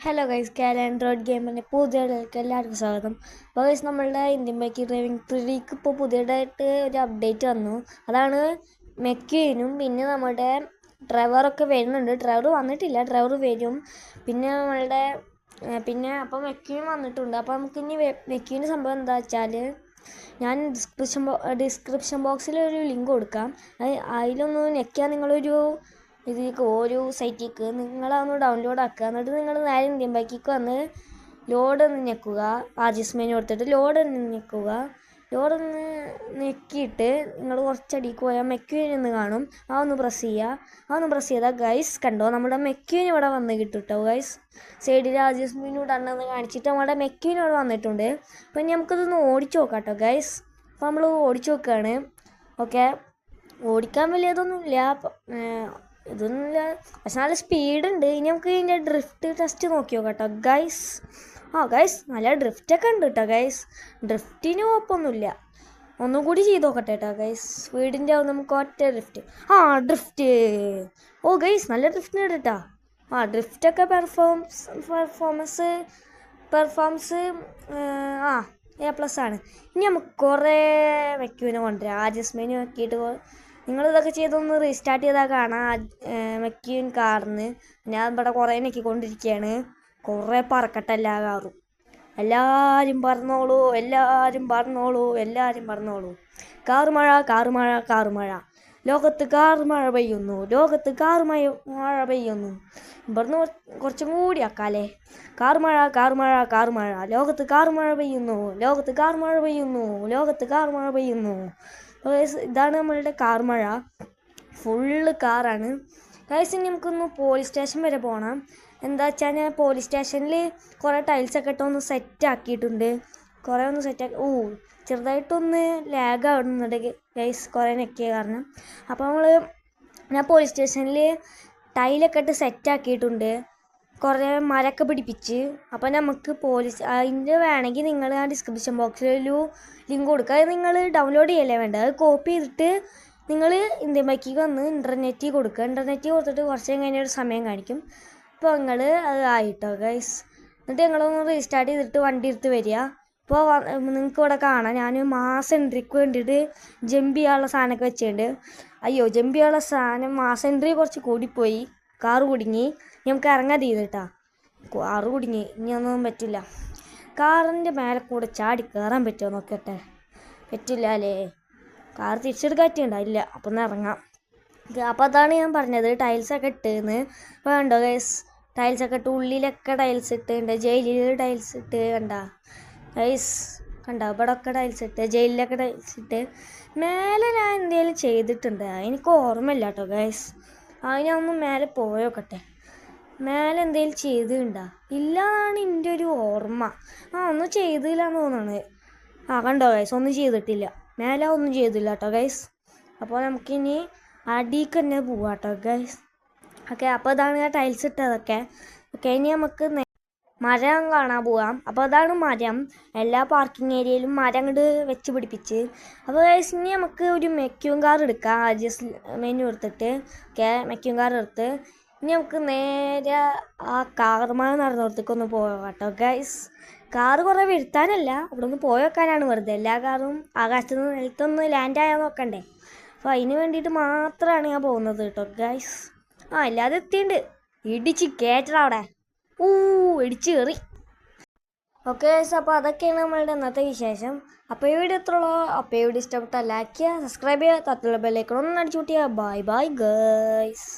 Hello guys, Android ഗെയിമിൻ്റെ പുതിയതിലേക്ക് എല്ലാവർക്കും സ്വാഗതം. അപ്പോൾ ഗൈസ്, നമ്മളുടെ ഇന്ത്യൻ ബൈക്ക് ഡ്രൈവിംഗ് 3ക്ക് ഇപ്പോൾ പുതിയതായിട്ട് ഒരു അപ്ഡേറ്റ് വന്നു. അതാണ് മെക്യൂനും പിന്നെ നമ്മുടെ ഡ്രൈവറൊക്കെ വരുന്നുണ്ട്. ഡ്രൈവർ വന്നിട്ടില്ല, ഡ്രൈവർ വരും. പിന്നെ നമ്മളുടെ അപ്പോൾ മെക്യൂൻ വന്നിട്ടുണ്ട്. അപ്പോൾ നമുക്കിനി മെക്യൂന് സംഭവം എന്താ വെച്ചാൽ, ഞാൻ ഡിസ്ക്രിപ്ഷൻ ബോക്സിൽ ഒരു ലിങ്ക് കൊടുക്കാം. അതിലൊന്ന് ഞെക്കിയാൽ നിങ്ങളൊരു ഇതിലേക്ക് ഒരു സൈറ്റിലേക്ക് നിങ്ങളതൊന്ന് ഡൗൺലോഡ് ആക്കുക. എന്നിട്ട് നിങ്ങൾ നേരെ ഇന്ത്യൻ ബൈക്കിലേക്ക് വന്ന് ലോഡ് ഒന്ന് ഞെക്കുക. ആർജിഎസ് മെനു കൊടുത്തിട്ട് ലോഡ് ഒന്ന് ഞെക്കുക. ലോഡൊന്ന് ഞെക്കിയിട്ട് നിങ്ങൾ കുറച്ചടിക്ക് പോയാൽ മെക്യൂൻ എന്ന് കാണും. അതൊന്ന് പ്രസ് ചെയ്താൽ ഗൈസ് കണ്ടോ, നമ്മുടെ മെക്യൂൻ ഇവിടെ വന്ന് കിട്ടും കേട്ടോ ഗൈസ്. സൈഡിൽ ആർജിഎസ് മെനു ഇടണമെന്ന് കാണിച്ചിട്ട് നമ്മുടെ മെക്യൂൻ ഇവിടെ വന്നിട്ടുണ്ട്. അപ്പം ഇനി നമുക്കതൊന്ന് ഓടിച്ചു നോക്കാം കേട്ടോ ഗൈസ്. അപ്പോൾ നമ്മൾ ഓടിച്ചു നോക്കുകയാണ്. ഓക്കെ, ഓടിക്കാൻ വലിയതൊന്നുമില്ല, ഇതൊന്നുമില്ല, പക്ഷെ നല്ല സ്പീഡുണ്ട്. ഇനി നമുക്ക് ഇതിൻ്റെ ഡ്രിഫ്റ്റ് ടെസ്റ്റ് നോക്കി നോക്കാം കേട്ടോ ഗൈസ്. ഗൈസ്, നല്ല ഡ്രിഫ്റ്റൊക്കെ ഉണ്ട് കേട്ടോ ഗൈസ്. ഡ്രിഫ്റ്റിന് കുഴപ്പമൊന്നുമില്ല. ഒന്നും കൂടി ചെയ്ത് നോക്കട്ടെ കേട്ടോ ഗൈസ്. സ്പീഡിൻ്റെ ആവും നമുക്ക് ഒറ്റ ഡ്രിഫ്റ്റ്. ഡ്രിഫ്റ്റ്. ഗൈസ്, നല്ല ഡ്രിഫ്റ്റിന് ഉണ്ട് കേട്ടോ. ഡ്രിഫ്റ്റൊക്കെ പെർഫോമൻസ് A+ ആണ്. ഇനി നമുക്ക് കുറേ മെക്യൂനെ കൊണ്ടുവരാം. ആർജിഎസ് നോക്കിയിട്ട് നിങ്ങളിതൊക്കെ ചെയ്തൊന്ന് റീസ്റ്റാർട്ട് ചെയ്താൽ കാണാം മെക്യൂൻ കാറിന്. ഞാൻ ഇവിടെ കുറേ ഞെക്കിക്കൊണ്ടിരിക്കുകയാണ്. കുറേ പറക്കട്ടെ എല്ലാ കാറും. എല്ലാവരും പറഞ്ഞോളൂ. കാറുമഴ. ലോകത്ത് കാറുമഴ പെയ്യുന്നു. ഇവിടുന്ന് കുറച്ചും കൂടി ആക്കാല്ലേ. കാറുമഴ. ലോകത്ത് കാറുമഴ പെയ്യുന്നു. ഇതാണ് നമ്മളുടെ കാർ മഴ. ഫുള്ള് കാറാണ് ഗൈസ്. ഇനി നമുക്കൊന്ന് പോലീസ് സ്റ്റേഷൻ വരെ പോകണം. എന്താ വെച്ചാൽ ഞാൻ പോലീസ് സ്റ്റേഷനിൽ കുറേ ടൈൽസൊക്കെ ഇട്ടൊന്ന് സെറ്റാക്കിയിട്ടുണ്ട്. കുറേ ഒന്ന് സെറ്റാക്കി ചെറുതായിട്ടൊന്ന് ലാഗ് ആവുന്നുണ്ട് ഗൈസ്, കുറേ ഞെക്കിയ കാരണം. അപ്പോൾ ഞാൻ പോലീസ് സ്റ്റേഷനിൽ ടൈലൊക്കെ ഇട്ട് സെറ്റാക്കിയിട്ടുണ്ട്. കുറേ മരമൊക്കെ പിടിപ്പിച്ച്. അപ്പോൾ നമുക്ക് അതിൻ്റെ വേണമെങ്കിൽ നിങ്ങൾ ആ ഡിസ്ക്രിപ്ഷൻ ബോക്സിലൊരു ലിങ്ക് കൊടുക്കുക. അത് നിങ്ങൾ ഡൗൺലോഡ് ചെയ്യല്ലേ വേണ്ടത്. അത് കോപ്പി ചെയ്തിട്ട് നിങ്ങൾ ഇന്ത്യൻ ബൈക്കിൽ വന്ന് ഇൻ്റർനെറ്റിൽ കൊടുക്കുക. ഇൻ്റർനെറ്റിൽ കൊടുത്തിട്ട് കുറച്ച് കഴിഞ്ഞ ഒരു സമയം കാണിക്കും. അപ്പോൾ നിങ്ങൾ അത് ആയിട്ടോ ഗൈസ്. എന്നിട്ട് ഞങ്ങളൊന്ന് റീസ്റ്റാർട്ട് ചെയ്തിട്ട് വണ്ടി എടുത്ത് വരിക. ഇപ്പോൾ നിങ്ങൾക്ക് ഇവിടെ കാണാം, ഞാൻ മാസ് എൻട്രിക്ക് വേണ്ടിയിട്ട് ജമ്പ് ചെയ്യാനുള്ള സാധനമൊക്കെ വെച്ചിട്ടുണ്ട്. ജമ്പ് ചെയ്യാനുള്ള സാധനം മാസ് എൻട്രി കുറച്ച് കൂടിപ്പോയി. കാറ് കുടുങ്ങി. നമുക്ക് ഇറങ്ങാൻ ചെയ്തിട്ടാ. കാറ് കുടുങ്ങി, ഇനിയൊന്നും പറ്റില്ല. കാറിൻ്റെ മേലെ കൂടെ ചാടി കയറാൻ പറ്റുമോ നോക്കട്ടെ. പറ്റില്ല അല്ലേ. കാർ തിരിച്ചെടുക്കാറ്റുണ്ടോ? ഇല്ല. അപ്പം ഒന്ന് ഇറങ്ങാം. അപ്പോൾ അതാണ് ഞാൻ പറഞ്ഞത്, ടൈൽസൊക്കെ ഇട്ടെന്ന്. അപ്പോൾ കണ്ടോ ഗൈസ്, ടൈൽസൊക്കെ ഇട്ട്, ഉള്ളിലൊക്കെ ടൈൽസ് ഇട്ടുണ്ട്, ജയിലിൽ ടൈൽസ് ഇട്ട്. ഗൈസ് കണ്ടോ, ഇവിടെ ഒക്കെ ടൈൽസ് ഇട്ട്, ജയിലിലൊക്കെ ടൈൽസ് ഇട്ട്. മേലെ ഞാൻ എന്തെങ്കിലും ചെയ്തിട്ടുണ്ട്, എനിക്ക് ഓർമ്മയില്ല കേട്ടോ ഗൈസ്. അതിനൊന്നും മേലെ പോയോക്കട്ടെ. മേലെ എന്തെങ്കിലും ചെയ്തിട്ടുണ്ടോ? ഇല്ലാന്നാണ് എൻ്റെ ഒരു ഓർമ്മ. ഒന്നും ചെയ്തില്ലാന്ന് തോന്നുന്നത്. കണ്ടോ ഗൈസ്, ഒന്നും ചെയ്തിട്ടില്ല. മേലെ ഒന്നും ചെയ്തില്ല കേട്ടോ ഗൈസ്. അപ്പോൾ നമുക്കിനി അടിക്ക് തന്നെ പോവാം കേട്ടോ ഗൈസ്. ഓക്കെ, അപ്പോൾ അതാണ് ഞാൻ ടൈൽസ് ഇട്ടതൊക്കെ. ഓക്കെ, ഇനി നമുക്ക് മരം കാണാൻ പോവാം. അപ്പോൾ അതാണ് മരം. എല്ലാ പാർക്കിംഗ് ഏരിയയിലും മരം അങ്ങോട്ട് വെച്ച് പിടിപ്പിച്ച്. അപ്പോൾ ഗൈസ്, ഇനി നമുക്ക് ഒരു മെക്യൂൻ കാർ എടുക്കാം. ആർജിഎസ് മെനു എടുത്തിട്ട് മെക്യൂൻ കാർ എടുത്ത് ഇനി നമുക്ക് നേരെ ആ കാർമാർ നടന്നിടത്തേക്കൊന്ന് പോകാം കേട്ടോ ഗൈസ്. കാറ് കുറേ വരുത്താനല്ല, അവിടെ ഒന്ന് പോയി വെക്കാനാണ് വെറുതെ. എല്ലാ കാറും ആകാശത്തുനിന്ന് നിലത്തൊന്ന് ലാൻഡ് ആയാൽ നോക്കണ്ടേ. അപ്പോൾ അതിന് വേണ്ടിയിട്ട് മാത്രമാണ് ഞാൻ പോകുന്നത് കേട്ടോ ഗൈസ്. എല്ലാതും എത്തിയിട്ടുണ്ട്. ഇടിച്ച് കയറ്റണം അവിടെ. ഇടിച്ച് കയറി. ഓക്കെ ഗൈസ്, അപ്പോൾ അതൊക്കെയാണ് നമ്മളുടെ ഇന്നത്തെ വിശേഷം. അപ്പോൾ ഈ വീഡിയോ എത്രയുള്ളൂ. അപ്പോൾ ഈ വീഡിയോ ഇഷ്ടപ്പെട്ടാൽ ലൈക്ക് ചെയ്യുക, സബ്സ്ക്രൈബ് ചെയ്യുക, തത്തുള്ള ബെല്ലൈക്കൺ ഒന്ന് അടിച്ചു കൂട്ടിയാൽ. Bye guys.